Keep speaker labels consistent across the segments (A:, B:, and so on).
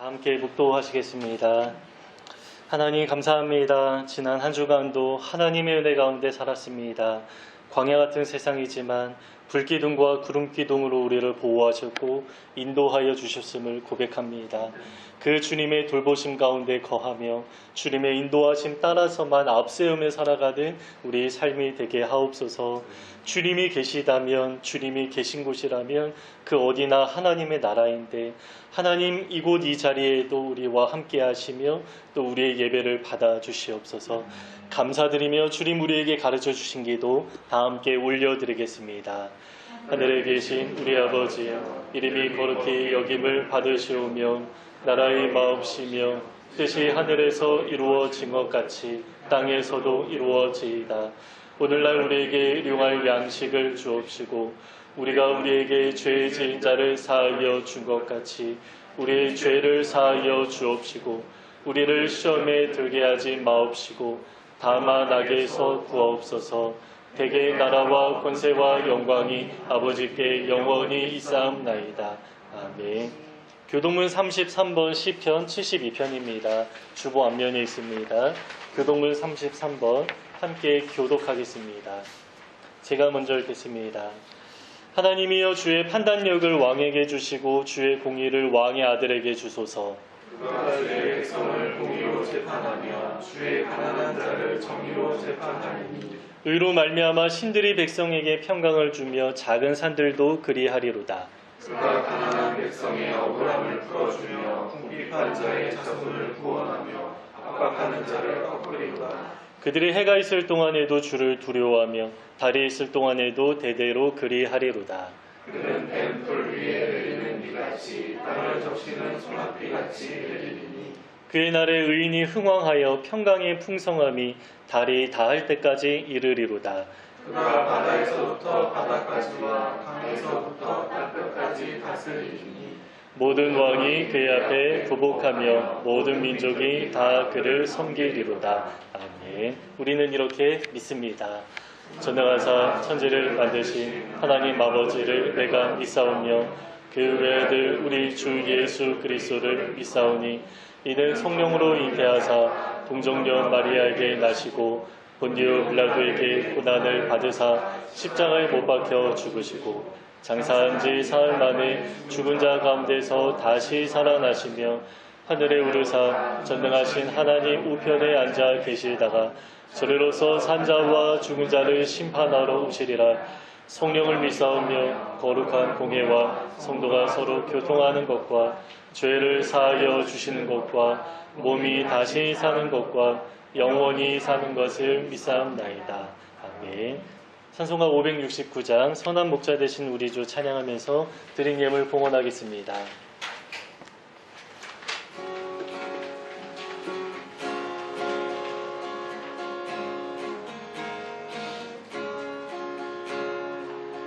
A: 함께 묵도하시겠습니다. 하나님 감사합니다. 지난 한 주간도 하나님의 은혜 가운데 살았습니다. 광야 같은 세상이지만 불기둥과 구름기둥으로 우리를 보호하셨고 인도하여 주셨음을 고백합니다. 그 주님의 돌보심 가운데 거하며 주님의 인도하심 따라서만 앞세우며 살아가는 우리의 삶이 되게 하옵소서. 주님이 계시다면, 주님이 계신 곳이라면 그 어디나 하나님의 나라인데 하나님 이곳 이 자리에도 우리와 함께 하시며 또 우리의 예배를 받아 주시옵소서. 감사드리며 주님 우리에게 가르쳐 주신 기도 다 함께 올려드리겠습니다. 하늘에 계신 우리 아버지, 이름이 거룩히 여김을 받으시오며 나라의 마옵시며 뜻이 하늘에서 이루어진 것 같이 땅에서도 이루어지이다. 오늘날 우리에게 일용할 양식을 주옵시고 우리가 우리에게 죄 지은 자를 사하여 준 것 같이 우리의 죄를 사하여 주옵시고 우리를 시험에 들게 하지 마옵시고 다만 악에서 구하옵소서. 대개 나라와 권세와 영광이 아버지께 영원히 있사옵나이다. 아멘. 교동문 33번 시편 72편입니다. 주보 앞면에 있습니다. 교동문 33번 함께 교독하겠습니다. 제가 먼저 읽겠습니다. 하나님이여 주의 판단력을 왕에게 주시고 주의 공의를 왕의 아들에게 주소서.
B: 그가 주의 백성을 공의로 재판하며 주의 가난한 자를 정의로 재판하리니
A: 의로 말미암아 신들이 백성에게 평강을 주며 작은 산들도 그리하리로다.
B: 그가 가난한 백성의 억울함을 풀어주며 궁핍한 자의 자손을 구원하며 압박하는 자를 꺾으리로다.
A: 그들의 해가 있을 동안에도 주를 두려워하며 달이 있을 동안에도 대대로 그리하리로다.
B: 그는 뱀풀 위에 내리는 비같이 땅을 적시는 소낙비같이 내리리니
A: 그의 날에 의인이 흥왕하여 평강의 풍성함이 달이 닿을 때까지 이르리로다.
B: 그가 바다에서부터 바다까지와 강에서부터 땅끝까지 다스리니
A: 모든 왕이 그의 앞에 굴복하며 모든 민족이 다 그를 섬기리로다. 아멘. 우리는 이렇게 믿습니다. 전능하사 천지를 만드신 하나님 아버지를 내가 믿사오며 그 외아들 우리 주 예수 그리스도를 믿사오니 이는 성령으로 잉태하사 동정녀 마리아에게 나시고 본디오 빌라도에게 고난을 받으사 십자가에 못 박혀 죽으시고 장사한 지 사흘 만에 죽은 자 가운데서 다시 살아나시며 하늘에 오르사 전능하신 하나님 우편에 앉아 계시다가 저리로서 산자와 죽은 자를 심판하러 오시리라. 성령을 믿사오며 거룩한 공예와 성도가 서로 교통하는 것과 죄를 사하여 주시는 것과 몸이 다시 사는 것과 영원히 사는 것을 믿사옵나이다. 아멘. 찬송가 569장 선한 목자 되신 우리 주 찬양하면서 드린 예물 봉헌하겠습니다.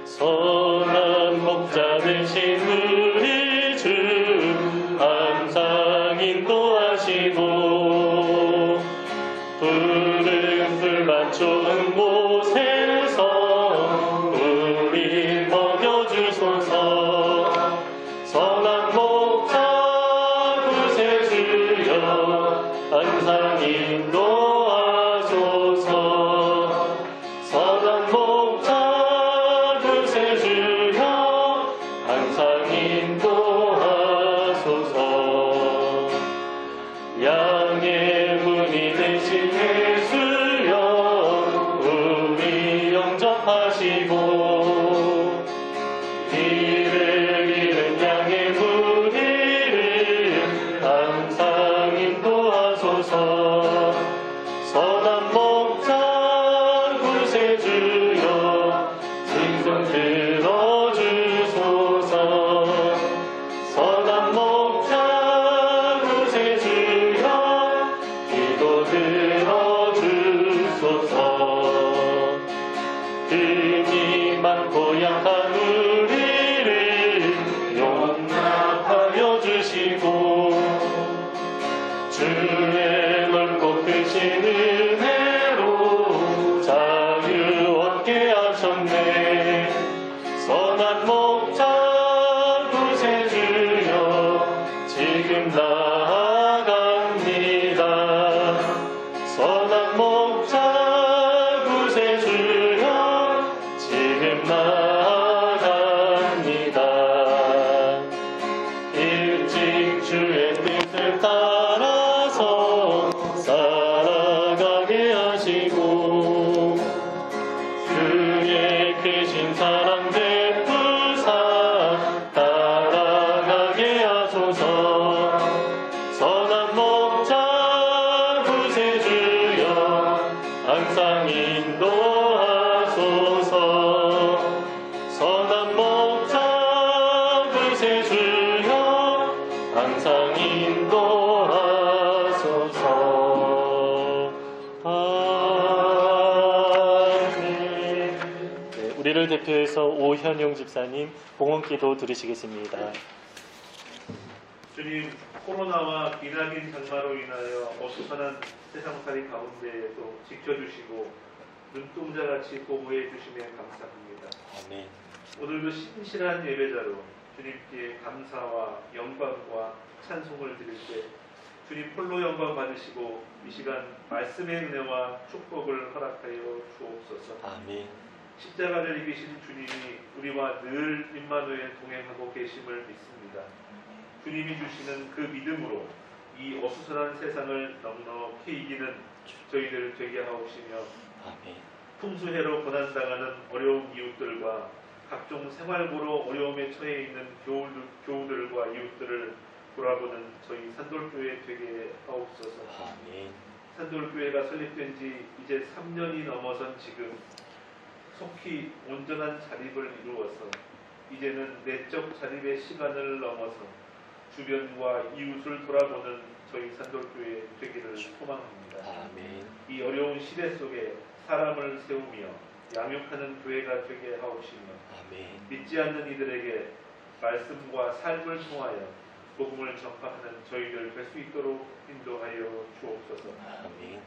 A: 선한 목자 되신 우리 주 항상 인도하시고 푸른 풀만 좋은 곳에서 우리 먹여주소서. 선한 목자 구세주여 항상 인도하소서. 선한 목자 구세주여 항상 인도하소서. 양의 문이 되신 예수여 우리 영접하시고 길을 잃은 양의 무리를 항상 인도하소서. 나아갑니다. 선한 목자 구세주여 지금 나아갑니다. 일찍 주의 뜻을 따라서 살아가게 하시고 주의 크신 사랑 베푸사 따라가게 하소서. 선한 목자 구세주여 항상 인도하소서. 선한 목자 구세주여 항상 인도하소서. 아멘. 네, 우리를 대표해서 오현용 집사님 봉헌기도 드리시겠습니다.
B: 주님, 코로나와 기나긴 장마로 인하여 어수선한 세상살이 가운데에도 지켜주시고 눈동자같이 보호해 주심에 감사합니다.
A: 아멘.
B: 오늘도 신실한 예배자로 주님께 감사와 영광과 찬송을 드릴 때 주님 홀로 영광 받으시고 이 시간 말씀의 은혜와 축복을 허락하여 주옵소서.
A: 아멘.
B: 십자가를 이기신 주님이 우리와 늘 임마누엘 동행하고 계심을 믿습니다. 주님이 주시는 그 믿음으로 이 어수선한 세상을 넉넉히 이기는 저희들 되게 하옵시며
A: 아멘.
B: 풍수해로 고난당하는 어려운 이웃들과 각종 생활고로 어려움에 처해 있는 교우들과 이웃들을 돌아보는 저희 산돌교회 되게 하옵소서.
A: 아멘.
B: 산돌교회가 설립된 지 이제 3년이 넘어선 지금 속히 온전한 자립을 이루어서 이제는 내적 자립의 시간을 넘어서 주변과 이웃을 돌아보는 저희 산돌교회 되기를 소망합니다.
A: 아멘.
B: 이 어려운 시대 속에 사람을 세우며 양육하는 교회가 되게 하옵시며
A: 아멘.
B: 믿지 않는 이들에게 말씀과 삶을 통하여 복음을 전파하는 저희들 될 수 있도록 인도하여 주옵소서.
A: 아멘.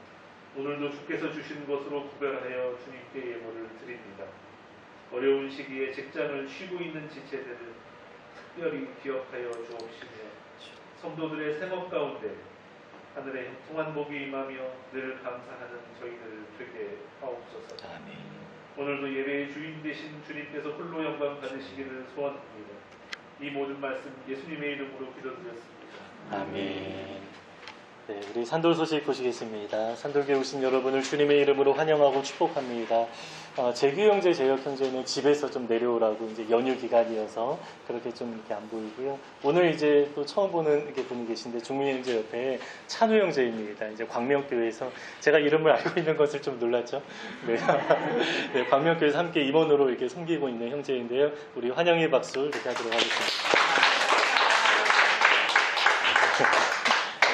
B: 오늘도 주께서 주신 것으로 구별하여 주님께 예물을 드립니다. 어려운 시기에 직장을 쉬고 있는 지체들을 특별히 기억하여 주옵시며 성도들의 생업 가운데 하늘의 형통한 복이 임하며 늘 감사하는 저희들 되게 하옵소서.
A: 아멘.
B: 오늘도 예배의 주인 되신 주님께서 홀로 영광 받으시기를 소원합니다. 이 모든 말씀 예수님의 이름으로 기도드렸습니다.
A: 아멘. 네, 우리 산돌 소식 보시겠습니다. 산돌교회 오신 여러분을 주님의 이름으로 환영하고 축복합니다. 재규 형제, 재혁 형제는 집에서 좀 내려오라고 이제 연휴 기간이어서 그렇게 좀 이렇게 안 보이고요. 오늘 이제 또 처음 보는 이렇게 분이 계신데 중민 형제 옆에 찬우 형제입니다. 이제 광명교회에서 제가 이름을 알고 있는 것을 좀 놀랐죠. 네, 네, 광명교회에서 함께 임원으로 이렇게 섬기고 있는 형제인데요. 우리 환영의 박수 이렇게 하도록 하겠습니다.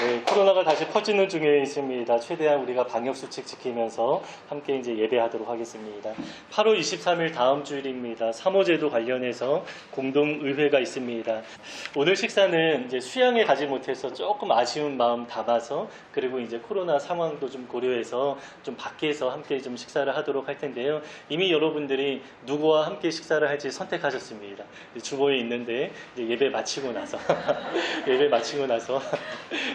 A: 네, 코로나가 다시 퍼지는 중에 있습니다. 최대한 우리가 방역수칙 지키면서 함께 이제 예배하도록 하겠습니다. 8월 23일 다음 주일입니다. 사모제도 관련해서 공동의회가 있습니다. 오늘 식사는 이제 수양에 가지 못해서 조금 아쉬운 마음 담아서 그리고 이제 코로나 상황도 좀 고려해서 좀 밖에서 함께 좀 식사를 하도록 할 텐데요. 이미 여러분들이 누구와 함께 식사를 할지 선택하셨습니다. 주보에 있는데 이제 예배 마치고 나서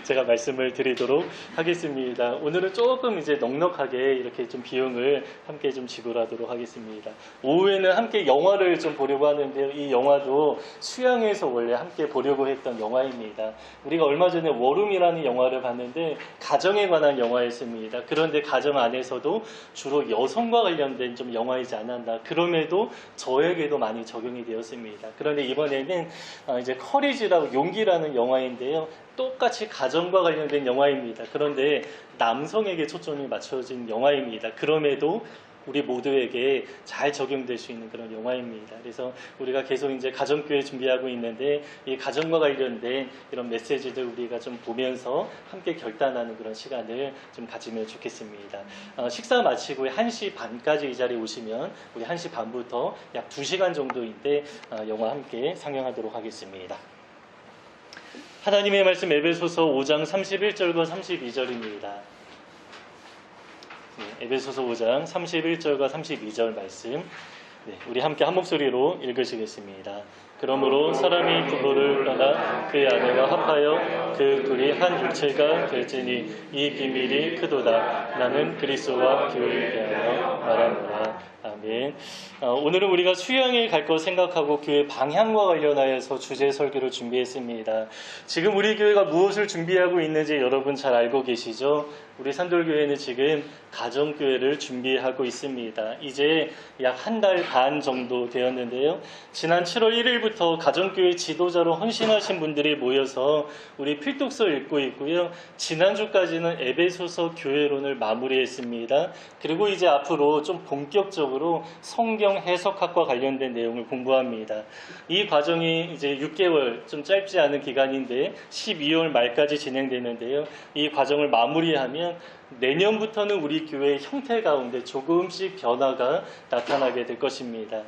A: 제가 말씀을 드리도록 하겠습니다. 오늘은 조금 이제 넉넉하게 이렇게 좀 비용을 함께 좀 지불하도록 하겠습니다. 오후에는 함께 영화를 좀 보려고 하는데요. 이 영화도 수양에서 원래 함께 보려고 했던 영화입니다. 우리가 얼마 전에 워룸이라는 영화를 봤는데 가정에 관한 영화였습니다. 그런데 가정 안에서도 주로 여성과 관련된 좀 영화이지 않았나. 그럼에도 저에게도 많이 적용이 되었습니다. 그런데 이번에는 이제 커리지라고 용기라는 영화인데요. 똑같이 가정과 관련된 영화입니다. 그런데 남성에게 초점이 맞춰진 영화입니다. 그럼에도 우리 모두에게 잘 적용될 수 있는 그런 영화입니다. 그래서 우리가 계속 이제 가정교회 준비하고 있는데 이 가정과 관련된 이런 메시지들 우리가 좀 보면서 함께 결단하는 그런 시간을 좀 가지면 좋겠습니다. 식사 마치고 1시 반까지 이 자리에 오시면 우리 1시 반부터 약 2시간 정도인데 영화 함께 상영하도록 하겠습니다. 하나님의 말씀 에베소서 5장 31절과 32절입니다. 네, 에베소서 5장 31절과 32절 말씀 우리 함께 한 목소리로 읽으시겠습니다. 그러므로 사람이 부부를 떠나 그의 아내와 합하여 그 둘이 한 육체가 될지니 이 비밀이 크도다. 나는 그리스도와 교회에 대하여 말하노라. 아멘. 오늘은 우리가 수양에 갈 것 생각하고 교회 방향과 관련하여서 주제 설교를 준비했습니다. 지금 우리 교회가 무엇을 준비하고 있는지 여러분 잘 알고 계시죠? 우리 산돌교회는 지금 가정교회를 준비하고 있습니다. 이제 약 한 달 반 정도 되었는데요. 지난 7월 1일부터 가정교회 지도자로 헌신하신 분들이 모여서 우리 필독서 읽고 있고요. 지난주까지는 에베소서 교회론을 마무리했습니다. 그리고 이제 앞으로 좀 본격적으로 성경 해석학과 관련된 내용을 공부합니다. 이 과정이 이제 6개월, 좀 짧지 않은 기간인데 12월 말까지 진행되는데요. 이 과정을 마무리하면 내년부터는 우리 교회의 형태 가운데 조금씩 변화가 나타나게 될 것입니다.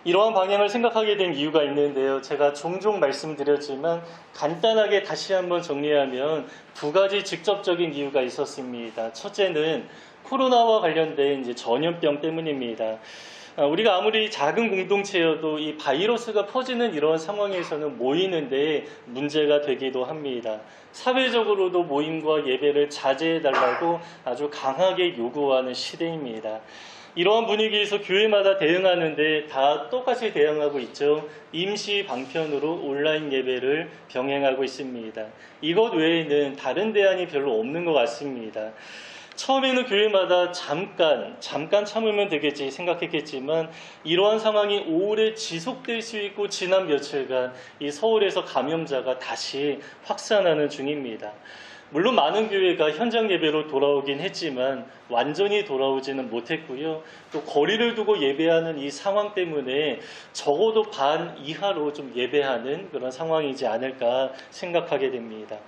A: 이러한 방향을 생각하게 된 이유가 있는데요. 제가 종종 말씀드렸지만 간단하게 다시 한번 정리하면 두 가지 직접적인 이유가 있었습니다. 첫째는 코로나와 관련된 이제 전염병 때문입니다. 우리가 아무리 작은 공동체여도 이 바이러스가 퍼지는 이런 상황에서는 모이는데 문제가 되기도 합니다. 사회적으로도 모임과 예배를 자제해달라고 아주 강하게 요구하는 시대입니다. 이러한 분위기에서 교회마다 대응하는데 다 똑같이 대응하고 있죠. 임시 방편으로 온라인 예배를 병행하고 있습니다. 이것 외에는 다른 대안이 별로 없는 것 같습니다. 처음에는 교회마다 잠깐 참으면 되겠지 생각했겠지만 이러한 상황이 오래 지속될 수 있고 지난 며칠간 이 서울에서 감염자가 다시 확산하는 중입니다. 물론 많은 교회가 현장 예배로 돌아오긴 했지만 완전히 돌아오지는 못했고요. 또 거리를 두고 예배하는 이 상황 때문에 적어도 반 이하로 좀 예배하는 그런 상황이지 않을까 생각하게 됩니다.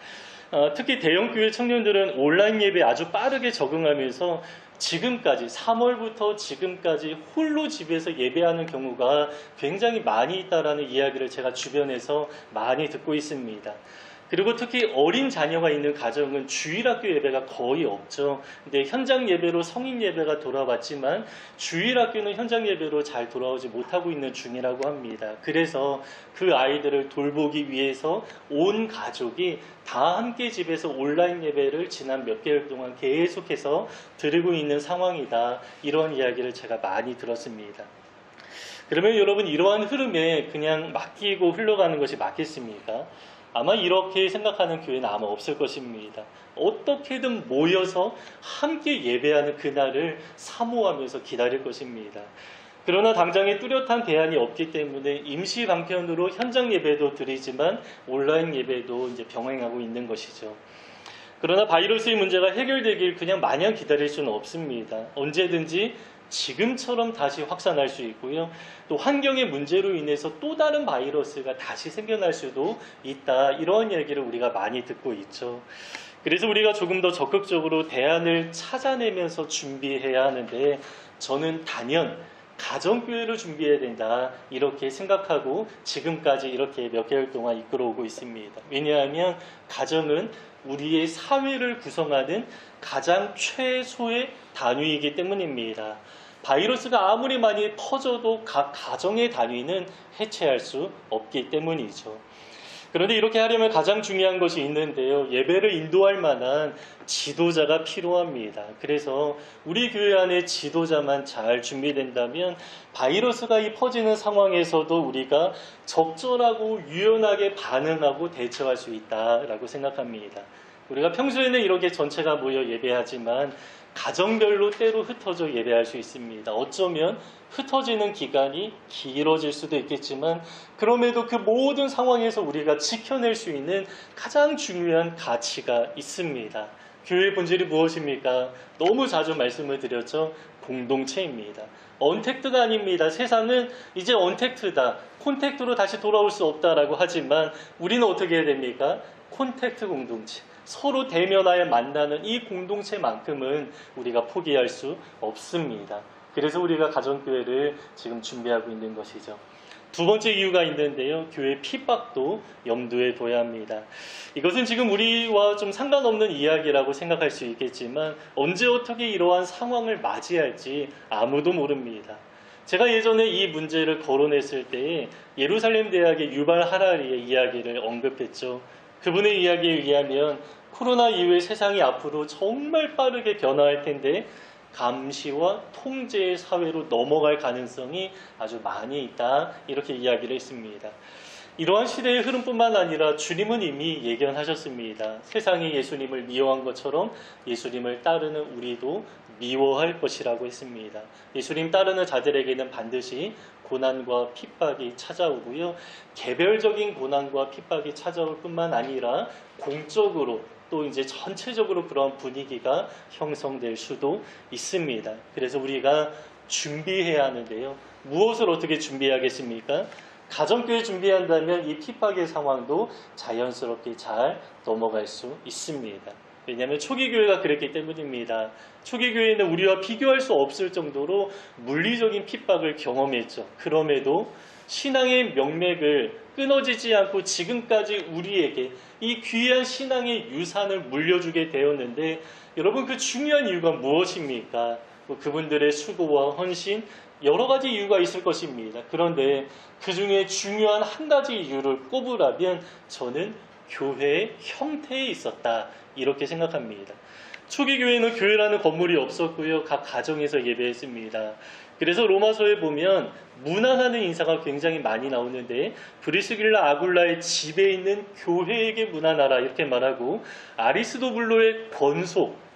A: 특히 대형교회 청년들은 온라인 예배에 아주 빠르게 적응하면서 지금까지 3월부터 지금까지 홀로 집에서 예배하는 경우가 굉장히 많이 있다라는 이야기를 제가 주변에서 많이 듣고 있습니다. 그리고 특히 어린 자녀가 있는 가정은 주일학교 예배가 거의 없죠. 근데 현장 예배로 성인 예배가 돌아왔지만 주일학교는 현장 예배로 잘 돌아오지 못하고 있는 중이라고 합니다. 그래서 그 아이들을 돌보기 위해서 온 가족이 다 함께 집에서 온라인 예배를 지난 몇 개월 동안 계속해서 드리고 있는 상황이다. 이런 이야기를 제가 많이 들었습니다. 그러면 여러분 이러한 흐름에 그냥 맡기고 흘러가는 것이 맞겠습니까? 아마 이렇게 생각하는 교회는 아마 없을 것입니다. 어떻게든 모여서 함께 예배하는 그날을 사모하면서 기다릴 것입니다. 그러나 당장에 뚜렷한 대안이 없기 때문에 임시 방편으로 현장 예배도 드리지만 온라인 예배도 이제 병행하고 있는 것이죠. 그러나 바이러스의 문제가 해결되길 그냥 마냥 기다릴 수는 없습니다. 언제든지 지금처럼 다시 확산할 수 있고요. 또 환경의 문제로 인해서 또 다른 바이러스가 다시 생겨날 수도 있다. 이런 얘기를 우리가 많이 듣고 있죠. 그래서 우리가 조금 더 적극적으로 대안을 찾아내면서 준비해야 하는데 저는 단연 가정교회를 준비해야 된다. 이렇게 생각하고 지금까지 이렇게 몇 개월 동안 이끌어오고 있습니다. 왜냐하면 가정은 우리의 사회를 구성하는 가장 최소의 단위이기 때문입니다. 바이러스가 아무리 많이 퍼져도 각 가정의 단위는 해체할 수 없기 때문이죠. 그런데 이렇게 하려면 가장 중요한 것이 있는데요. 예배를 인도할 만한 지도자가 필요합니다. 그래서 우리 교회 안에 지도자만 잘 준비된다면 바이러스가 이 퍼지는 상황에서도 우리가 적절하고 유연하게 반응하고 대처할 수 있다라고 생각합니다. 우리가 평소에는 이렇게 전체가 모여 예배하지만 가정별로 때로 흩어져 예배할 수 있습니다. 어쩌면 흩어지는 기간이 길어질 수도 있겠지만 그럼에도 그 모든 상황에서 우리가 지켜낼 수 있는 가장 중요한 가치가 있습니다. 교회의 본질이 무엇입니까? 너무 자주 말씀을 드렸죠. 공동체입니다. 언택트가 아닙니다. 세상은 이제 언택트다. 콘택트로 다시 돌아올 수 없다라고 하지만 우리는 어떻게 해야 됩니까? 콘택트 공동체. 서로 대면하여 만나는 이 공동체만큼은 우리가 포기할 수 없습니다. 그래서 우리가 가정교회를 지금 준비하고 있는 것이죠. 두 번째 이유가 있는데요. 교회 핍박도 염두에 둬야 합니다. 이것은 지금 우리와 좀 상관없는 이야기라고 생각할 수 있겠지만 언제 어떻게 이러한 상황을 맞이할지 아무도 모릅니다. 제가 예전에 이 문제를 거론했을 때 예루살렘 대학의 유발 하라리의 이야기를 언급했죠. 그분의 이야기에 의하면 코로나 이후에 세상이 앞으로 정말 빠르게 변화할 텐데 감시와 통제의 사회로 넘어갈 가능성이 아주 많이 있다, 이렇게 이야기를 했습니다. 이러한 시대의 흐름뿐만 아니라 주님은 이미 예견하셨습니다. 세상이 예수님을 미워한 것처럼 예수님을 따르는 우리도 미워할 것이라고 했습니다. 예수님 따르는 자들에게는 반드시 고난과 핍박이 찾아오고요. 개별적인 고난과 핍박이 찾아올 뿐만 아니라 공적으로 또 이제 전체적으로 그런 분위기가 형성될 수도 있습니다. 그래서 우리가 준비해야 하는데요. 무엇을 어떻게 준비하겠습니까? 가정교회 준비한다면 이 핍박의 상황도 자연스럽게 잘 넘어갈 수 있습니다. 왜냐하면 초기 교회가 그랬기 때문입니다. 초기 교회는 우리와 비교할 수 없을 정도로 물리적인 핍박을 경험했죠. 그럼에도 신앙의 명맥을 끊어지지 않고 지금까지 우리에게 이 귀한 신앙의 유산을 물려주게 되었는데, 여러분 그 중요한 이유가 무엇입니까? 그분들의 수고와 헌신, 여러 가지 이유가 있을 것입니다. 그런데 그 중에 중요한 한 가지 이유를 꼽으라면 저는 교회의 형태에 있었다, 이렇게 생각합니다. 초기 교회는 교회라는 건물이 없었고요. 각 가정에서 예배했습니다. 그래서 로마서에 보면 문안하는 인사가 굉장히 많이 나오는데, 브리스길라 아굴라의 집에 있는 교회에게 문안하라 이렇게 말하고, 아리스도블로의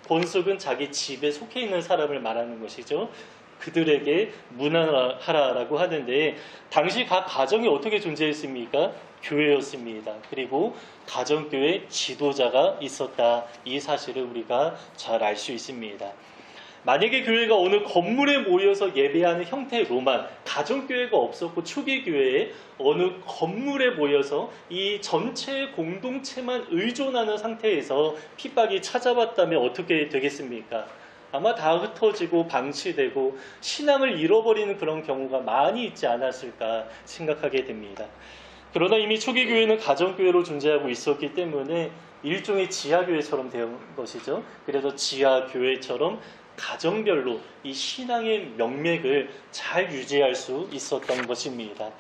A: 권속은 자기 집에 속해 있는 사람을 말하는 것이죠. 그들에게 문안하라라고 하는데, 당시 각 가정이 어떻게 존재했습니까? 교회였습니다. 그리고 가정교회 지도자가 있었다, 이 사실을 우리가 잘 알 수 있습니다. 만약에 교회가 어느 건물에 모여서 예배하는 형태로만, 가정교회가 없었고 초기 교회에 어느 건물에 모여서 이 전체 공동체만 의존하는 상태에서 핍박이 찾아왔다면 어떻게 되겠습니까? 아마 다 흩어지고 방치되고 신앙을 잃어버리는 그런 경우가 많이 있지 않았을까 생각하게 됩니다. 그러나 이미 초기 교회는 가정교회로 존재하고 있었기 때문에 일종의 지하교회처럼 된 것이죠. 그래서 지하교회처럼 가정별로 이 신앙의 명맥을 잘 유지할 수 있었던 것입니다.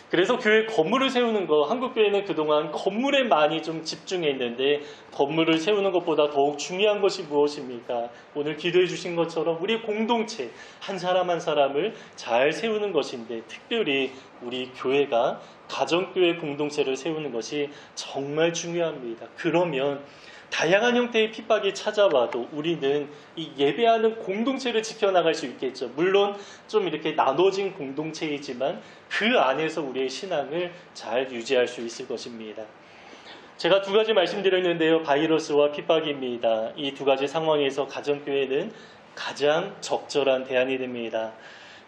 A: 그래서 교회 건물을 세우는 거, 한국교회는 그동안 건물에 많이 좀 집중했는데, 건물을 세우는 것보다 더욱 중요한 것이 무엇입니까? 오늘 기도해 주신 것처럼 우리 공동체 한 사람 한 사람을 잘 세우는 것인데, 특별히 우리 교회가 가정교회 공동체를 세우는 것이 정말 중요합니다. 그러면 다양한 형태의 핍박이 찾아와도 우리는 이 예배하는 공동체를 지켜나갈 수 있겠죠. 물론 좀 이렇게 나눠진 공동체이지만 그 안에서 우리의 신앙을 잘 유지할 수 있을 것입니다. 제가 두 가지 말씀드렸는데요. 바이러스와 핍박입니다. 이 두 가지 상황에서 가정교회는 가장 적절한 대안이 됩니다.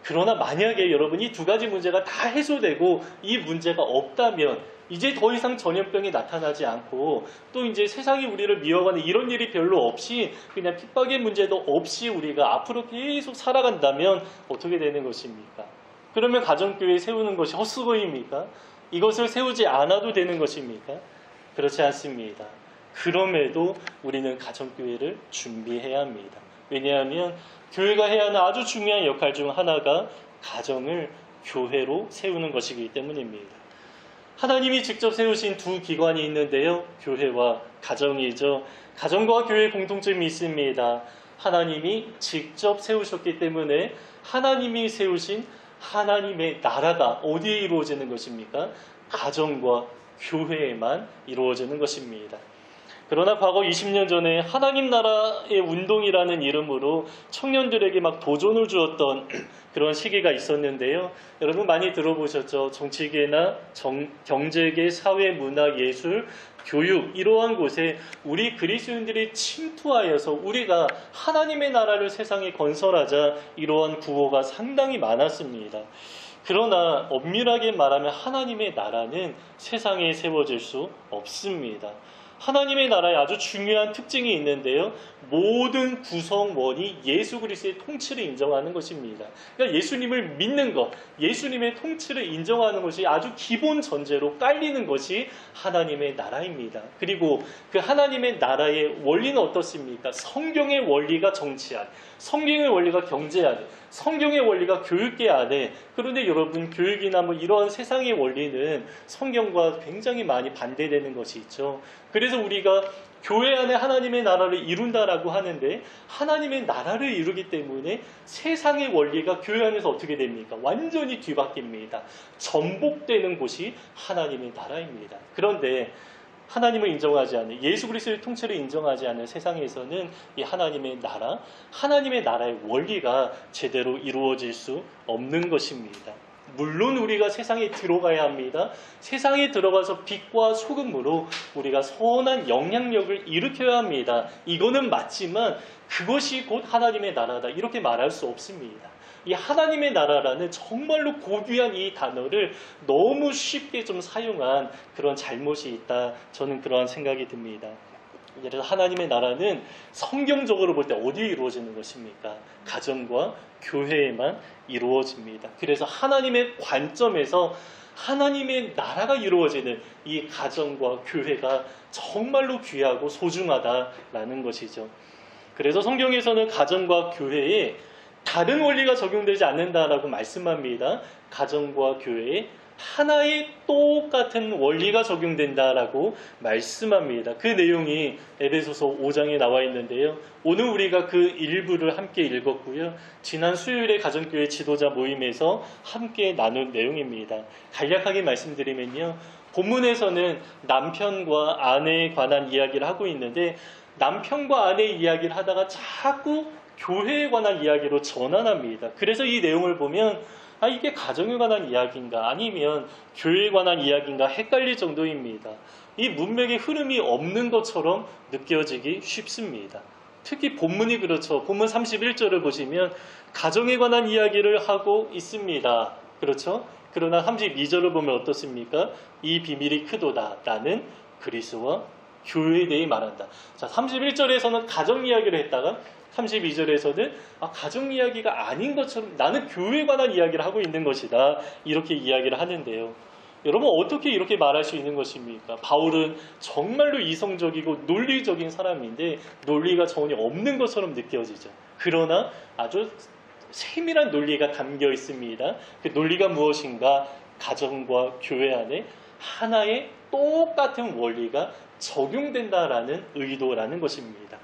A: 그러나 만약에 여러분 이 두 가지 문제가 다 해소되고 이 문제가 없다면 이제 더 이상 전염병이 나타나지 않고 또 이제 세상이 우리를 미워하는 이런 일이 별로 없이 그냥 핍박의 문제도 없이 우리가 앞으로 계속 살아간다면 어떻게 되는 것입니까? 그러면 가정교회 세우는 것이 헛수고입니까? 이것을 세우지 않아도 되는 것입니까? 그렇지 않습니다. 그럼에도 우리는 가정교회를 준비해야 합니다. 왜냐하면 교회가 해야 하는 아주 중요한 역할 중 하나가 가정을 교회로 세우는 것이기 때문입니다. 하나님이 직접 세우신 두 기관이 있는데요. 교회와 가정이죠. 가정과 교회의 공통점이 있습니다. 하나님이 직접 세우셨기 때문에 하나님이 세우신 하나님의 나라가 어디에 이루어지는 것입니까? 가정과 교회에만 이루어지는 것입니다. 그러나 과거 20년 전에 하나님 나라의 운동이라는 이름으로 청년들에게 막 도전을 주었던 그런 시기가 있었는데요. 여러분 많이 들어보셨죠? 정치계나 경제계, 사회, 문화, 예술, 교육 이러한 곳에 우리 그리스도인들이 침투하여서 우리가 하나님의 나라를 세상에 건설하자, 이러한 구호가 상당히 많았습니다. 그러나 엄밀하게 말하면 하나님의 나라는 세상에 세워질 수 없습니다. 하나님의 나라에 아주 중요한 특징이 있는데요. 모든 구성원이 예수 그리스도의 통치를 인정하는 것입니다. 그러니까 예수님을 믿는 것, 예수님의 통치를 인정하는 것이 아주 기본 전제로 깔리는 것이 하나님의 나라입니다. 그리고 그 하나님의 나라의 원리는 어떻습니까? 성경의 원리가 정치 안에, 성경의 원리가 경제 안에, 성경의 원리가 교육계 안에. 그런데 여러분, 교육이나 뭐 이러한 세상의 원리는 성경과 굉장히 많이 반대되는 것이 있죠. 그래서 우리가 교회 안에 하나님의 나라를 이룬다라고 하는데, 하나님의 나라를 이루기 때문에 세상의 원리가 교회 안에서 어떻게 됩니까? 완전히 뒤바뀝니다. 전복되는 곳이 하나님의 나라입니다. 그런데 하나님을 인정하지 않는, 예수 그리스도의 통치를 인정하지 않는 세상에서는 이 하나님의 나라, 하나님의 나라의 원리가 제대로 이루어질 수 없는 것입니다. 물론 우리가 세상에 들어가야 합니다. 세상에 들어가서 빛과 소금으로 우리가 선한 영향력을 일으켜야 합니다. 이거는 맞지만 그것이 곧 하나님의 나라다, 이렇게 말할 수 없습니다. 이 하나님의 나라라는 정말로 고귀한 이 단어를 너무 쉽게 좀 사용한 그런 잘못이 있다, 저는 그러한 생각이 듭니다. 예를 들어 하나님의 나라는 성경적으로 볼 때 어디에 이루어지는 것입니까? 가정과 교회에만 이루어집니다. 그래서 하나님의 관점에서 하나님의 나라가 이루어지는 이 가정과 교회가 정말로 귀하고 소중하다라는 것이죠. 그래서 성경에서는 가정과 교회에 다른 원리가 적용되지 않는다라고 말씀합니다. 가정과 교회에 하나의 똑같은 원리가 적용된다라고 말씀합니다. 그 내용이 에베소서 5장에 나와 있는데요. 오늘 우리가 그 일부를 함께 읽었고요. 지난 수요일에 가정교회 지도자 모임에서 함께 나눈 내용입니다. 간략하게 말씀드리면요. 본문에서는 남편과 아내에 관한 이야기를 하고 있는데, 남편과 아내의 이야기를 하다가 자꾸 교회에 관한 이야기로 전환합니다. 그래서 이 내용을 보면 이게 가정에 관한 이야기인가 아니면 교회에 관한 이야기인가 헷갈릴 정도입니다. 이 문맥의 흐름이 없는 것처럼 느껴지기 쉽습니다. 특히 본문이 그렇죠. 본문 31절을 보시면 가정에 관한 이야기를 하고 있습니다. 그렇죠? 그러나 32절을 보면 어떻습니까? 이 비밀이 크도다. 나는 그리스도와 교회에 대해 말한다. 자, 31절에서는 가정 이야기를 했다가 32절에서는 가정 이야기가 아닌 것처럼 나는 교회에 관한 이야기를 하고 있는 것이다, 이렇게 이야기를 하는데요. 여러분, 어떻게 이렇게 말할 수 있는 것입니까? 바울은 정말로 이성적이고 논리적인 사람인데 논리가 전혀 없는 것처럼 느껴지죠. 그러나 아주 세밀한 논리가 담겨 있습니다. 그 논리가 무엇인가? 가정과 교회 안에 하나의 똑같은 원리가 적용된다라는 의도라는 것입니다.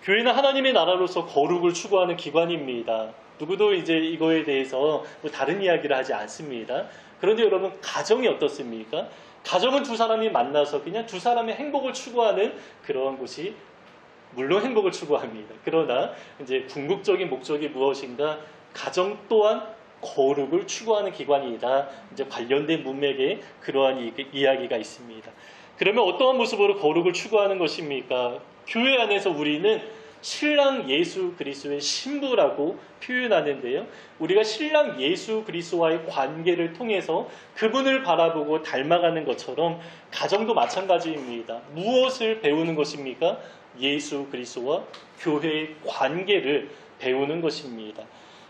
A: 교회는 하나님의 나라로서 거룩을 추구하는 기관입니다. 누구도 이제 이거에 대해서 뭐 다른 이야기를 하지 않습니다. 그런데 여러분, 가정이 어떻습니까? 가정은 두 사람이 만나서 그냥 두 사람의 행복을 추구하는 그러한 곳이, 물론 행복을 추구합니다. 그러나 이제 궁극적인 목적이 무엇인가? 가정 또한 거룩을 추구하는 기관이다. 이제 관련된 문맥에 그러한 이야기가 있습니다. 그러면 어떠한 모습으로 거룩을 추구하는 것입니까? 교회 안에서 우리는 신랑 예수 그리스도의 신부라고 표현하는데요. 우리가 신랑 예수 그리스도와의 관계를 통해서 그분을 바라보고 닮아가는 것처럼 가정도 마찬가지입니다. 무엇을 배우는 것입니까? 예수 그리스도와 교회의 관계를 배우는 것입니다.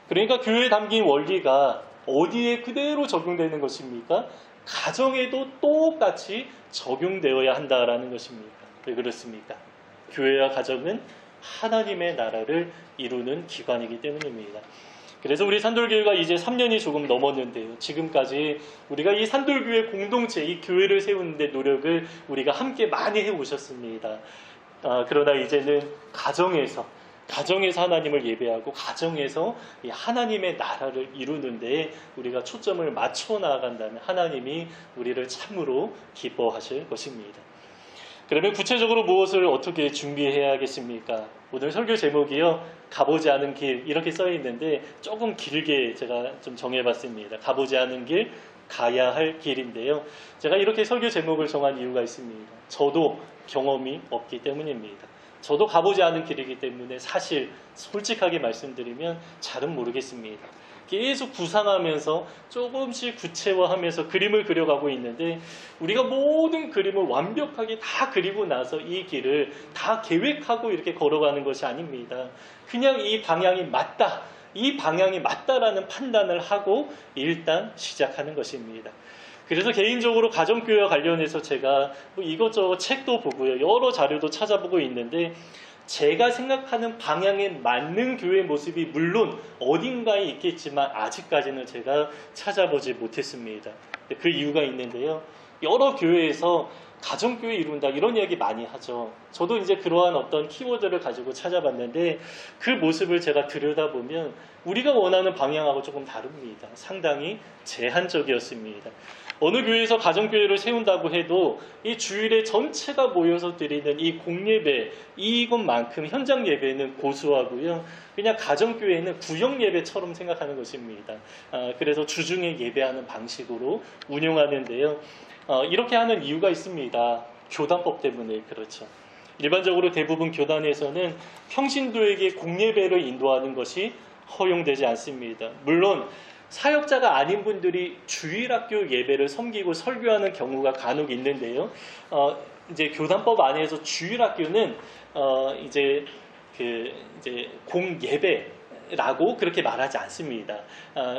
A: 그러니까 교회에 담긴 원리가 어디에 그대로 적용되는 것입니까? 가정에도 똑같이 적용되어야 한다라는 것입니다. 왜 그렇습니까? 교회와 가정은 하나님의 나라를 이루는 기관이기 때문입니다. 그래서 우리 산돌교회가 이제 3년이 조금 넘었는데요. 지금까지 우리가 이 산돌교회 공동체, 이 교회를 세우는데 노력을 우리가 함께 많이 해오셨습니다. 그러나 이제는 가정에서 하나님을 예배하고 가정에서 이 하나님의 나라를 이루는데 우리가 초점을 맞춰 나아간다면 하나님이 우리를 참으로 기뻐하실 것입니다. 그러면 구체적으로 무엇을 어떻게 준비해야겠습니까? 오늘 설교 제목이요, 가보지 않은 길, 이렇게 써 있는데 조금 길게 제가 좀 정해봤습니다. 가보지 않은 길, 가야 할 길인데요. 제가 이렇게 설교 제목을 정한 이유가 있습니다. 저도 경험이 없기 때문입니다. 저도 가보지 않은 길이기 때문에 사실 솔직하게 말씀드리면 잘은 모르겠습니다. 계속 구상하면서 조금씩 구체화하면서 그림을 그려가고 있는데, 우리가 모든 그림을 완벽하게 다 그리고 나서 이 길을 다 계획하고 이렇게 걸어가는 것이 아닙니다. 그냥 이 방향이 맞다, 이 방향이 맞다라는 판단을 하고 일단 시작하는 것입니다. 그래서 개인적으로 가정교회와 관련해서 제가 뭐 이것저것 책도 보고요, 여러 자료도 찾아보고 있는데, 제가 생각하는 방향에 맞는 교회 모습이 물론 어딘가에 있겠지만 아직까지는 제가 찾아보지 못했습니다. 그 이유가 있는데요, 여러 교회에서 가정교회 이룬다 이런 이야기 많이 하죠. 저도 이제 그러한 어떤 키워드를 가지고 찾아봤는데, 그 모습을 제가 들여다보면 우리가 원하는 방향하고 조금 다릅니다. 상당히 제한적이었습니다. 어느 교회에서 가정교회를 세운다고 해도 이 주일에 전체가 모여서 드리는 이 공예배, 이것만큼 현장 예배는 고수하고요, 그냥 가정교회는 구역 예배처럼 생각하는 것입니다. 그래서 주중에 예배하는 방식으로 운영하는데요, 이렇게 하는 이유가 있습니다. 교단법 때문에 그렇죠. 일반적으로 대부분 교단에서는 평신도에게 공예배를 인도하는 것이 허용되지 않습니다. 물론 사역자가 아닌 분들이 주일학교 예배를 섬기고 설교하는 경우가 간혹 있는데요, 이제 교단법 안에서 주일학교는 이제 공예배라고 그렇게 말하지 않습니다.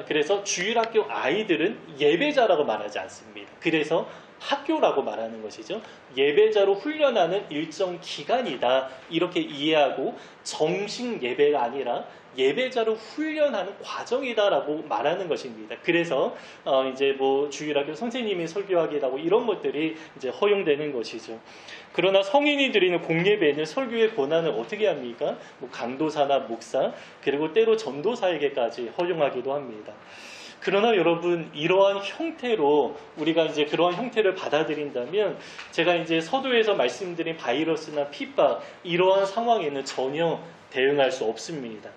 A: 그래서 주일학교 아이들은 예배자라고 말하지 않습니다. 그래서 학교라고 말하는 것이죠. 예배자로 훈련하는 일정 기간이다, 이렇게 이해하고 정식 예배가 아니라 예배자로 훈련하는 과정이다라고 말하는 것입니다. 그래서 이제 뭐 주일학교 선생님이 설교하기라고 이런 것들이 이제 허용되는 것이죠. 그러나 성인이 드리는 공예배는 설교의 권한을 어떻게 합니까? 뭐 강도사나 목사, 그리고 때로 전도사에게까지 허용하기도 합니다. 그러나 여러분, 이러한 형태로 우리가 이제 그러한 형태를 받아들인다면, 제가 이제 서두에서 말씀드린 바이러스나 핍박, 이러한 상황에는 전혀 대응할 수 없습니다.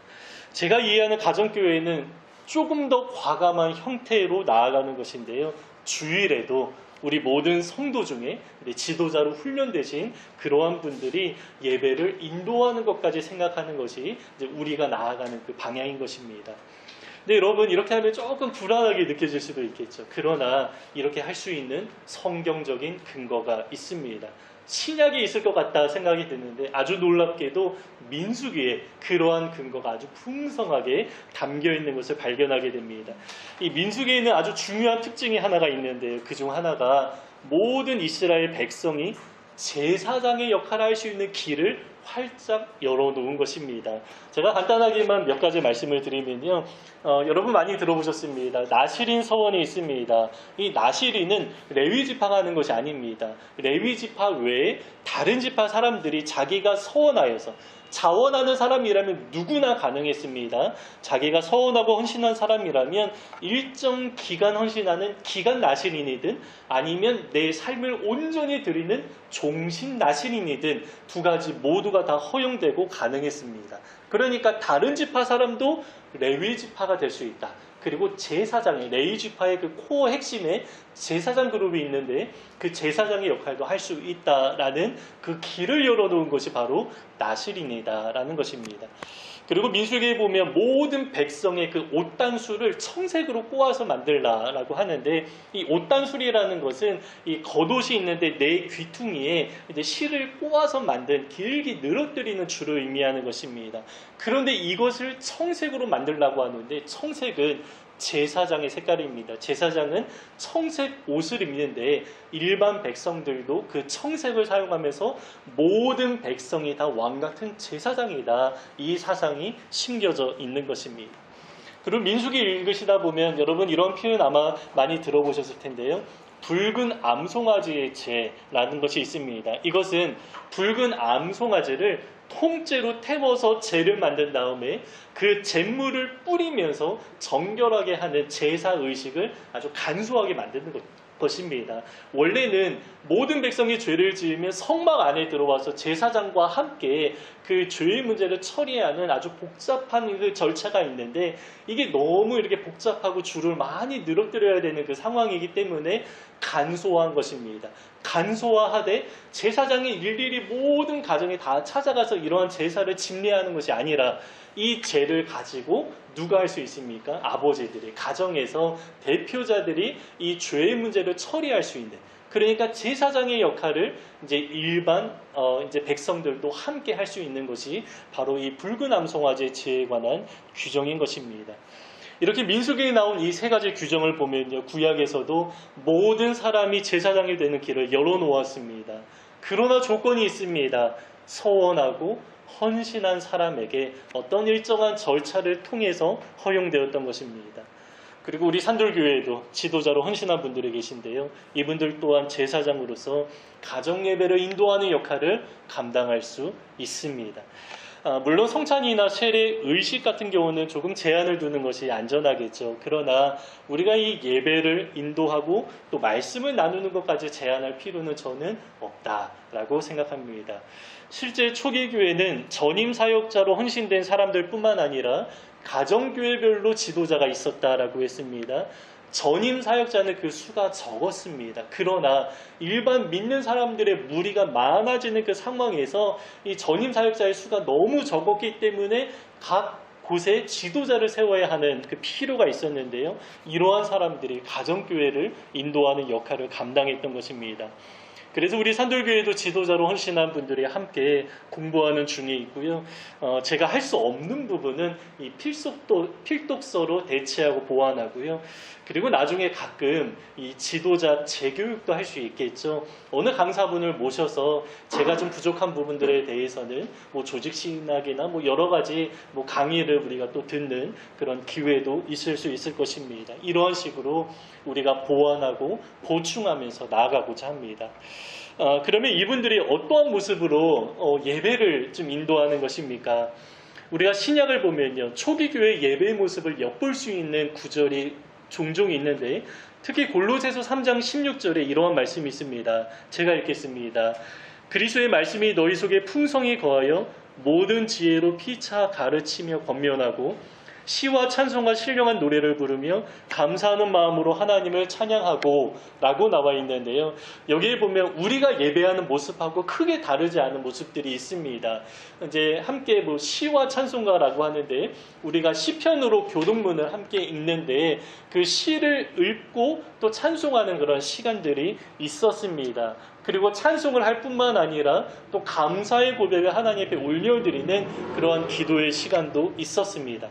A: 제가 이해하는 가정교회는 조금 더 과감한 형태로 나아가는 것인데요, 주일에도 우리 모든 성도 중에 지도자로 훈련되신 그러한 분들이 예배를 인도하는 것까지 생각하는 것이 이제 우리가 나아가는 그 방향인 것입니다. 근데 여러분, 이렇게 하면 조금 불안하게 느껴질 수도 있겠죠. 그러나 이렇게 할 수 있는 성경적인 근거가 있습니다. 신약이 있을 것 같다 생각이 드는데, 아주 놀랍게도 민수기에 그러한 근거가 아주 풍성하게 담겨 있는 것을 발견하게 됩니다. 이 민수기에는 아주 중요한 특징이 하나가 있는데요, 그중 하나가 모든 이스라엘 백성이 제사장의 역할을 할 수 있는 길을 활짝 열어놓은 것입니다. 제가 간단하게만 몇 가지 말씀을 드리면요, 여러분 많이 들어보셨습니다. 나실인 서원이 있습니다. 이 나실인은 레위 지파가 하는 것이 아닙니다. 레위 지파 외에 다른 지파 사람들이 자기가 서원하여서, 자원하는 사람이라면 누구나 가능했습니다. 자기가 서원하고 헌신한 사람이라면 일정 기간 헌신하는 기간 나실인이든 아니면 내 삶을 온전히 드리는 종신 나실인이든 두 가지 모두가 다 허용되고 가능했습니다. 그러니까 다른 지파 사람도 레위 지파가 될 수 있다. 그리고 제사장의, 레위 지파의 그 코어 핵심에 제사장 그룹이 있는데 그 제사장의 역할도 할 수 있다라는 그 길을 열어놓은 것이 바로 나실인이다라는 것입니다. 그리고 민수기에 보면 모든 백성의 그 옷단술을 청색으로 꼬아서 만들라라고 하는데, 이 옷단술이라는 것은 이 겉옷이 있는데 내 귀퉁이에 이제 실을 꼬아서 만든 길게 늘어뜨리는 줄을 의미하는 것입니다. 그런데 이것을 청색으로 만들라고 하는데, 청색은 제사장의 색깔입니다. 제사장은 청색 옷을 입는데 일반 백성들도 그 청색을 사용하면서 모든 백성이 다 왕같은 제사장이다, 이 사상이 심겨져 있는 것입니다. 그리고 민수기 읽으시다 보면 여러분 이런 표현 아마 많이 들어보셨을 텐데요, 붉은 암송아지의 죄라는 것이 있습니다. 이것은 붉은 암송아지를 통째로 태워서 재를 만든 다음에 그 잿물을 뿌리면서 정결하게 하는 제사 의식을 아주 간소하게 만드는 것입니다. 원래는 모든 백성이 죄를 지으면 성막 안에 들어와서 제사장과 함께 그 죄의 문제를 처리하는 아주 복잡한 그 절차가 있는데, 이게 너무 이렇게 복잡하고 줄을 많이 늘어뜨려야 되는 그 상황이기 때문에 간소한 것입니다. 간소화하되 제사장이 일일이 모든 가정에 다 찾아가서 이러한 제사를 집례하는 것이 아니라 이 죄를 가지고 누가 할 수 있습니까? 아버지들이, 가정에서 대표자들이 이 죄의 문제를 처리할 수 있는, 그러니까 제사장의 역할을 이제 일반 이제 백성들도 함께 할 수 있는 것이 바로 이 붉은 암송아지의 죄에 관한 규정인 것입니다. 이렇게 민수기에 나온 이 세 가지 규정을 보면요, 구약에서도 모든 사람이 제사장이 되는 길을 열어놓았습니다. 그러나 조건이 있습니다. 서원하고 헌신한 사람에게 어떤 일정한 절차를 통해서 허용되었던 것입니다. 그리고 우리 산돌교회에도 지도자로 헌신한 분들이 계신데요, 이분들 또한 제사장으로서 가정예배를 인도하는 역할을 감당할 수 있습니다. 물론 성찬이나 세례, 의식 같은 경우는 조금 제한을 두는 것이 안전하겠죠. 그러나 우리가 이 예배를 인도하고 또 말씀을 나누는 것까지 제한할 필요는 저는 없다라고 생각합니다. 실제 초기 교회는 전임 사역자로 헌신된 사람들뿐만 아니라 가정교회별로 지도자가 있었다라고 했습니다. 전임 사역자는 그 수가 적었습니다. 그러나 일반 믿는 사람들의 무리가 많아지는 그 상황에서 이 전임 사역자의 수가 너무 적었기 때문에 각 곳에 지도자를 세워야 하는 그 필요가 있었는데요, 이러한 사람들이 가정교회를 인도하는 역할을 감당했던 것입니다. 그래서 우리 산돌교회도 지도자로 헌신한 분들이 함께 공부하는 중에 있고요. 제가 할 수 없는 부분은 이 필독서로 대체하고 보완하고요. 그리고 나중에 가끔 이 지도자 재교육도 할 수 있겠죠. 어느 강사분을 모셔서 제가 좀 부족한 부분들에 대해서는 뭐 조직신학이나 뭐 여러 가지 뭐 강의를 우리가 또 듣는 그런 기회도 있을 수 있을 것입니다. 이러한 식으로 우리가 보완하고 보충하면서 나아가고자 합니다. 그러면 이분들이 어떠한 모습으로 예배를 좀 인도하는 것입니까? 우리가 신약을 보면요, 초기 교회 예배의 모습을 엿볼 수 있는 구절이 종종 있는데, 특히 골로새서 3장 16절에 이러한 말씀이 있습니다. 제가 읽겠습니다. 그리스도의 말씀이 너희 속에 풍성히 거하여 모든 지혜로 피차 가르치며 권면하고 시와 찬송과 신령한 노래를 부르며 감사하는 마음으로 하나님을 찬양하고 라고 나와 있는데요, 여기에 보면 우리가 예배하는 모습하고 크게 다르지 않은 모습들이 있습니다. 이제 함께 뭐 시와 찬송가라고 하는데, 우리가 시편으로 교동문을 함께 읽는데 그 시를 읽고 또 찬송하는 그런 시간들이 있었습니다. 그리고 찬송을 할 뿐만 아니라 또 감사의 고백을 하나님 앞에 올려드리는 그러한 기도의 시간도 있었습니다.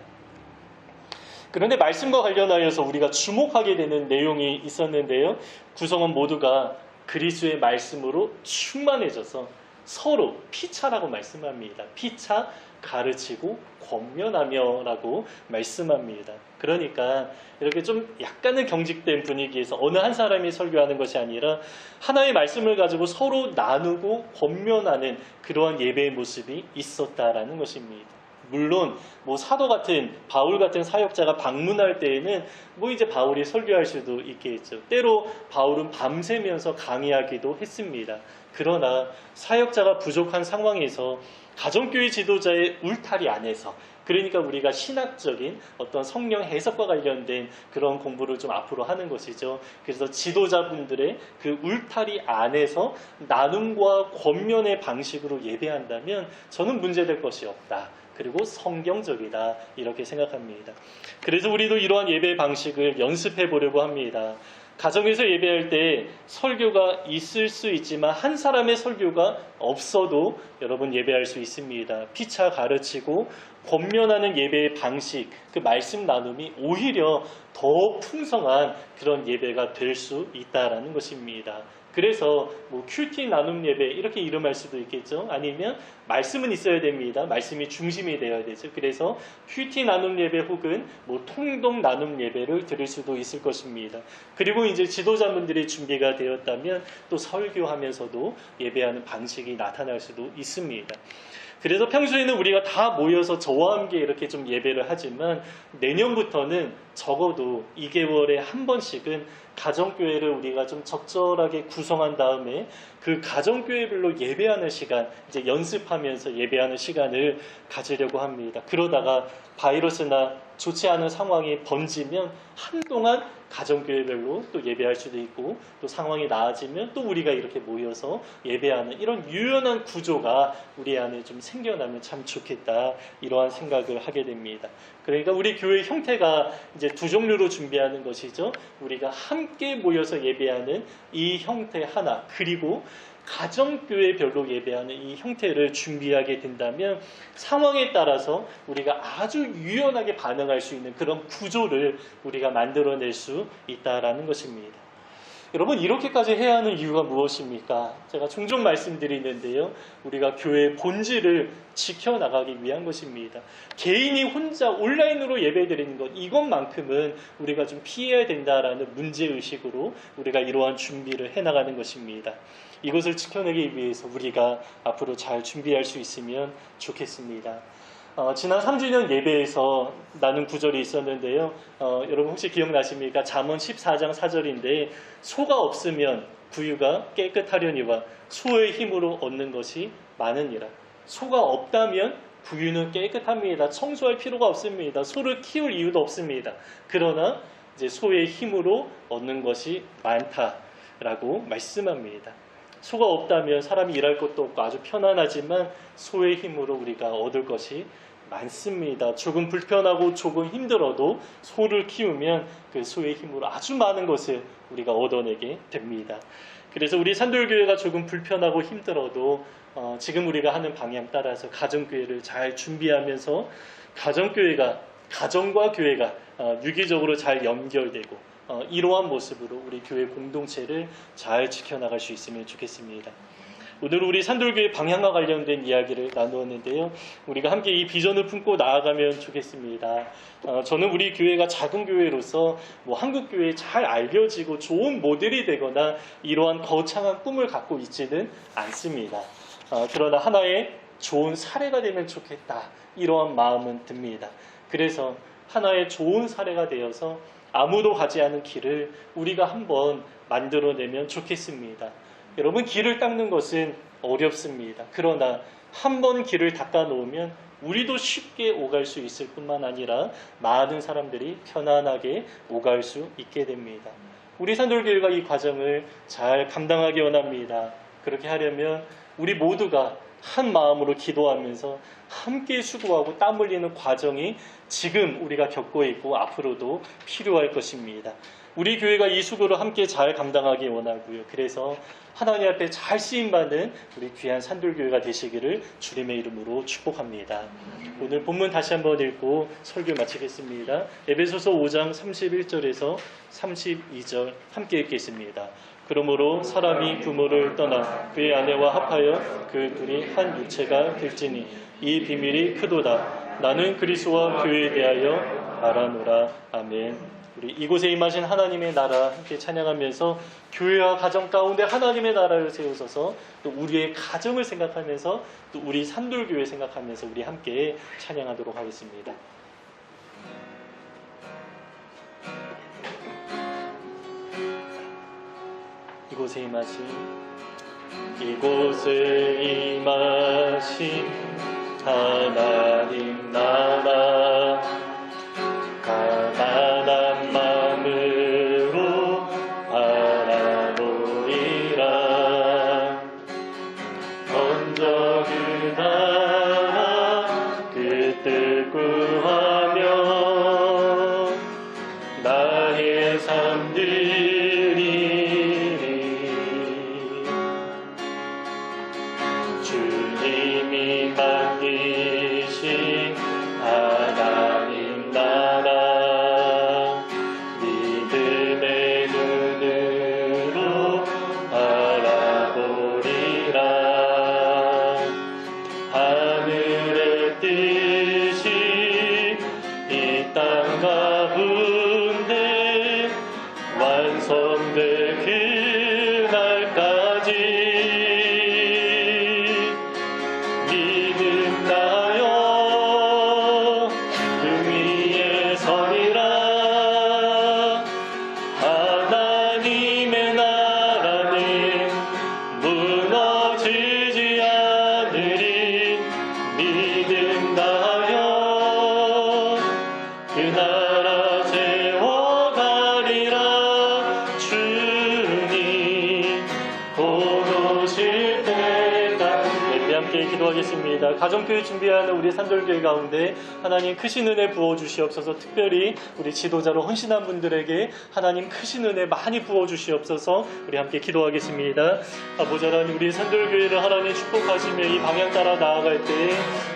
A: 그런데 말씀과 관련하여서 우리가 주목하게 되는 내용이 있었는데요, 구성원 모두가 그리스도의 말씀으로 충만해져서 서로 피차라고 말씀합니다. 피차 가르치고 권면하며 라고 말씀합니다. 그러니까 이렇게 좀 약간은 경직된 분위기에서 어느 한 사람이 설교하는 것이 아니라 하나의 말씀을 가지고 서로 나누고 권면하는 그러한 예배의 모습이 있었다라는 것입니다. 물론 뭐 사도 같은 바울 같은 사역자가 방문할 때에는 뭐 이제 바울이 설교할 수도 있겠죠. 때로 바울은 밤새면서 강의하기도 했습니다. 그러나 사역자가 부족한 상황에서 가정교회 지도자의 울타리 안에서, 그러니까 우리가 신학적인 어떤 성령 해석과 관련된 그런 공부를 좀 앞으로 하는 것이죠. 그래서 지도자분들의 그 울타리 안에서 나눔과 권면의 방식으로 예배한다면 저는 문제될 것이 없다. 그리고 성경적이다, 이렇게 생각합니다. 그래서 우리도 이러한 예배 방식을 연습해 보려고 합니다. 가정에서 예배할 때 설교가 있을 수 있지만 한 사람의 설교가 없어도 여러분 예배할 수 있습니다. 피차 가르치고 권면하는 예배의 방식, 그 말씀 나눔이 오히려 더 풍성한 그런 예배가 될 수 있다라는 것입니다. 그래서 뭐 큐티 나눔 예배 이렇게 이름할 수도 있겠죠. 아니면 말씀은 있어야 됩니다. 말씀이 중심이 되어야 되죠. 그래서 큐티 나눔 예배 혹은 뭐 통독 나눔 예배를 드릴 수도 있을 것입니다. 그리고 이제 지도자분들이 준비가 되었다면 또 설교하면서도 예배하는 방식이 나타날 수도 있습니다. 그래서 평소에는 우리가 다 모여서 저와 함께 이렇게 좀 예배를 하지만 내년부터는 적어도 2개월에 한 번씩은 가정교회를 우리가 좀 적절하게 구성한 다음에 그 가정교회별로 예배하는 시간, 이제 연습하면서 예배하는 시간을 가지려고 합니다. 그러다가 바이러스나 좋지 않은 상황이 번지면 한동안 가정교회별로 또 예배할 수도 있고, 또 상황이 나아지면 또 우리가 이렇게 모여서 예배하는 이런 유연한 구조가 우리 안에 좀 생겨나면 참 좋겠다, 이러한 생각을 하게 됩니다. 그러니까 우리 교회 형태가 이제 두 종류로 준비하는 것이죠. 우리가 함께 모여서 예배하는 이 형태 하나, 그리고 가정교회별로 예배하는 이 형태를 준비하게 된다면 상황에 따라서 우리가 아주 유연하게 반응할 수 있는 그런 구조를 우리가 만들어낼 수 있다라는 것입니다. 여러분, 이렇게까지 해야 하는 이유가 무엇입니까? 제가 종종 말씀드리는데요, 우리가 교회의 본질을 지켜나가기 위한 것입니다. 개인이 혼자 온라인으로 예배드리는 것, 이것만큼은 우리가 좀 피해야 된다라는 문제의식으로 우리가 이러한 준비를 해나가는 것입니다. 이것을 지켜내기 위해서 우리가 앞으로 잘 준비할 수 있으면 좋겠습니다. 지난 3주년 예배에서 나눈 구절이 있었는데요. 여러분 혹시 기억나십니까? 잠언 14장 4절인데 소가 없으면 구유가 깨끗하려니와 소의 힘으로 얻는 것이 많으니라. 소가 없다면 구유는 깨끗합니다. 청소할 필요가 없습니다. 소를 키울 이유도 없습니다. 그러나 이제 소의 힘으로 얻는 것이 많다라고 말씀합니다. 소가 없다면 사람이 일할 것도 없고 아주 편안하지만 소의 힘으로 우리가 얻을 것이 많습니다. 조금 불편하고 조금 힘들어도 소를 키우면 그 소의 힘으로 아주 많은 것을 우리가 얻어내게 됩니다. 그래서 우리 산돌교회가 조금 불편하고 힘들어도 지금 우리가 하는 방향 따라서 가정교회를 잘 준비하면서 가정과 교회가 유기적으로 잘 연결되고 이러한 모습으로 우리 교회 공동체를 잘 지켜나갈 수 있으면 좋겠습니다. 오늘 우리 산돌교회 방향과 관련된 이야기를 나누었는데요. 우리가 함께 이 비전을 품고 나아가면 좋겠습니다. 저는 우리 교회가 작은 교회로서 한국 교회에 잘 알려지고 좋은 모델이 되거나 이러한 거창한 꿈을 갖고 있지는 않습니다. 그러나 하나의 좋은 사례가 되면 좋겠다, 이러한 마음은 듭니다. 그래서 하나의 좋은 사례가 되어서 아무도 가지 않은 길을 우리가 한번 만들어내면 좋겠습니다. 여러분, 길을 닦는 것은 어렵습니다. 그러나 한번 길을 닦아 놓으면 우리도 쉽게 오갈 수 있을 뿐만 아니라 많은 사람들이 편안하게 오갈 수 있게 됩니다. 우리 산돌교회가 이 과정을 잘 감당하기 원합니다. 그렇게 하려면 우리 모두가 한 마음으로 기도하면서 함께 수고하고 땀 흘리는 과정이 지금 우리가 겪고 있고 앞으로도 필요할 것입니다. 우리 교회가 이 수고를 함께 잘 감당하기 원하고요. 그래서 하나님 앞에 잘 쓰임받는 우리 귀한 산돌교회가 되시기를 주님의 이름으로 축복합니다. 오늘 본문 다시 한번 읽고 설교 마치겠습니다. 에베소서 5장 31절에서 32절 함께 읽겠습니다. 그러므로 사람이 부모를 떠나 그의 아내와 합하여 그 둘이 한 육체가 될지니 이 비밀이 크도다. 나는 그리스도와 교회에 대하여 말하노라. 아멘. 우리 이곳에 임하신 하나님의 나라 함께 찬양하면서 교회와 가정 가운데 하나님의 나라를 세우소서, 또 우리의 가정을 생각하면서 또 우리 산돌교회 생각하면서 우리 함께 찬양하도록 하겠습니다. 이곳에 임하신 하나님 나라, 가난한 마음으로 바라보리라. 먼저 그 나라 그 뜻 구하며 나의 삶 드리리. 주님이 맡기신 하나님 나라, 믿음의 눈으로 바라보리라. 하늘의 뜻이 이 땅 가운데 완성될 그날까지 믿음나여 그 위에 서리라. 하나님의 나라는 무너지지 않으리. 믿음나여 그 기도하겠습니다. 가정교회 준비하는 우리 산돌교회 가운데 하나님 크신 은혜 부어주시옵소서. 특별히 우리 지도자로 헌신한 분들에게 하나님 크신 은혜 많이 부어주시옵소서. 우리 함께 기도하겠습니다. 아버지 하나님, 우리 산돌교회를 하나님 축복하시며 이 방향 따라 나아갈 때에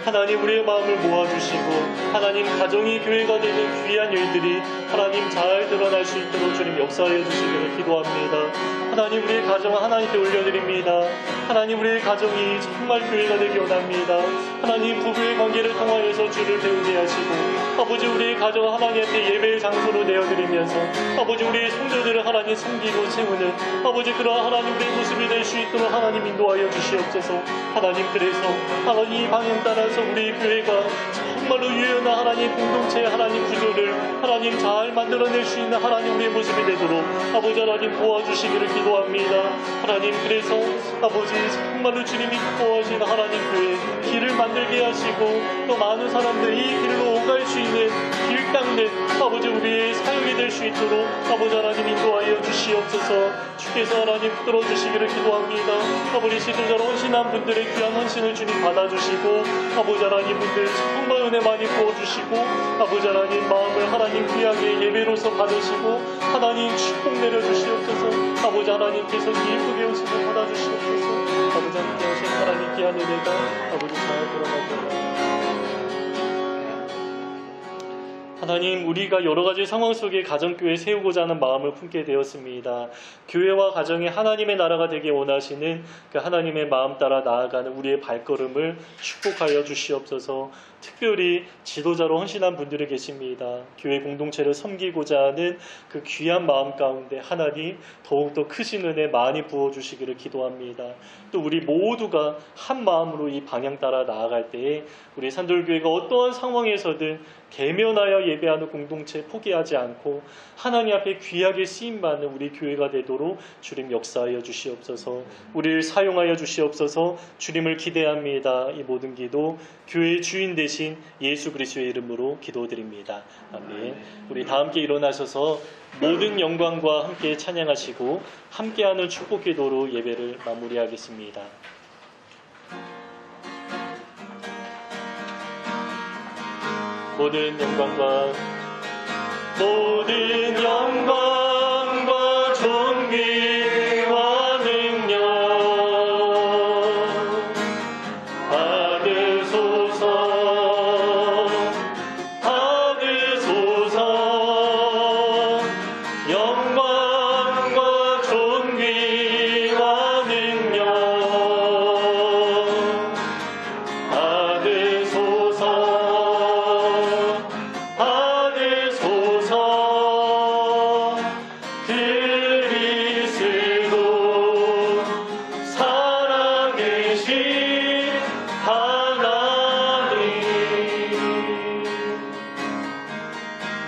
A: 하나님 우리의 마음을 모아주시고 하나님 가정이 교회가 되는 귀한 일들이 하나님 잘 드러날 수 있도록 주님 역사하여 주시기를 기도합니다. 하나님 우리의 가정을 하나님께 올려드립니다. 하나님 우리의 가정이 정말 교회가 되기 원합니다. 하나님 부부의 관계를 통하여서 주를 배우게 하시고 아버지 우리의 가정을 하나님 앞에 예배의 장소로 내어드리면서 아버지 우리의 성도들을 하나님 섬기고 채우는 아버지 그러한 하나님 우리의 모습이 될 수 있도록 하나님 인도하여 주시옵소서. 하나님 그래서 하나님 이 방향 따라서 우리 교회가 정말로 유연한 하나님 공동체의 하나님 구조를 하나님 잘 만들어낼 수 있는 하나님 우리의 모습이 되도록 아버지 하나님 도와주시기를 기도합니다. 하나님 그래서 아버지 정말로 주님이 기뻐하시는 하나님 교회 길을 만들게 하시고 또 많은 사람들이 이 길로 오갈 수 있는 길 닦는 아버지 우리의 사역이 될 수 있도록 아버지 하나님 인도하여 주시옵소서. 주께서 하나님 붙들어 주시기를 기도합니다. 아버지 지도자로 헌신한 분들의 귀한 헌신을 주님 받아주시고 아버지 하나님 분들 정말 은혜 많이 부어주시고 아버지 하나님 마음을 하나님 귀하게 예배로서 받으시고 하나님 축복 내려주시옵소서. 아버지 하나님께서 기쁘게 오심을 받아주시옵소서. 아버지 하나님께 하신 하나님 귀한 은혜가 아버지 잘 돌아가도록 하나님 우리가 여러 가지 상황 속에 가정교회 세우고자 하는 마음을 품게 되었습니다. 교회와 가정이 하나님의 나라가 되기 원하시는 그 하나님의 마음 따라 나아가는 우리의 발걸음을 축복하여 주시옵소서. 특별히 지도자로 헌신한 분들이 계십니다. 교회 공동체를 섬기고자 하는 그 귀한 마음 가운데 하나님 더욱더 크신 은혜 많이 부어주시기를 기도합니다. 또 우리 모두가 한 마음으로 이 방향 따라 나아갈 때에 우리 산돌교회가 어떠한 상황에서든 대면하여 예배하는 공동체 포기하지 않고 하나님 앞에 귀하게 쓰임받는 우리 교회가 되도록 주님 역사하여 주시옵소서. 우리를 사용하여 주시옵소서. 주님을 기대합니다. 이 모든 기도 교회의 주인 되신 예수 그리스도의 이름으로 기도드립니다. 아멘. 우리 다 함께 일어나셔서 모든 영광과 함께 찬양하시고 함께하는 축복 기도로 예배를 마무리하겠습니다. 모든 영광과 존귀와 능력 받으소서. 영광과 존귀와 능력 받으소서. 그리스도 살아계신 하나님.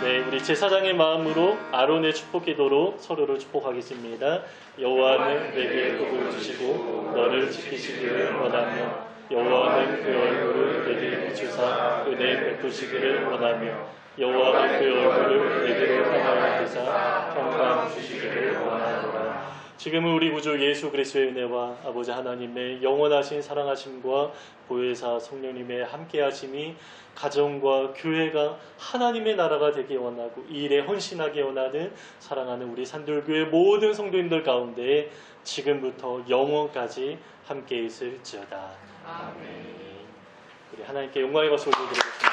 A: 네, 우리 제사장의 마음으로 아론의 축복 기도로 서로를 축복하겠습니다. 여호와는 내게 복을 주시고 너를 지키시기를 원하며 여호와는 그 얼굴을 내게 비추사 은혜 베푸시기를 원하며 여호와는 그 얼굴을 내게로 향하여 드사 평강 주시기를 원하노라. 지금은 우리 구주 예수 그리스도의 은혜와 아버지 하나님의 영원하신 사랑하심과 보혜사 성령님의 함께하심이 가정과 교회가 하나님의 나라가 되기 원하고 이 일에 헌신하기 원하는 사랑하는 우리 산돌교회 모든 성도님들 가운데 지금부터 영원까지 함께 있을지어다. 아멘. 우리 하나님께 영광의 박수 올려드리겠습니다.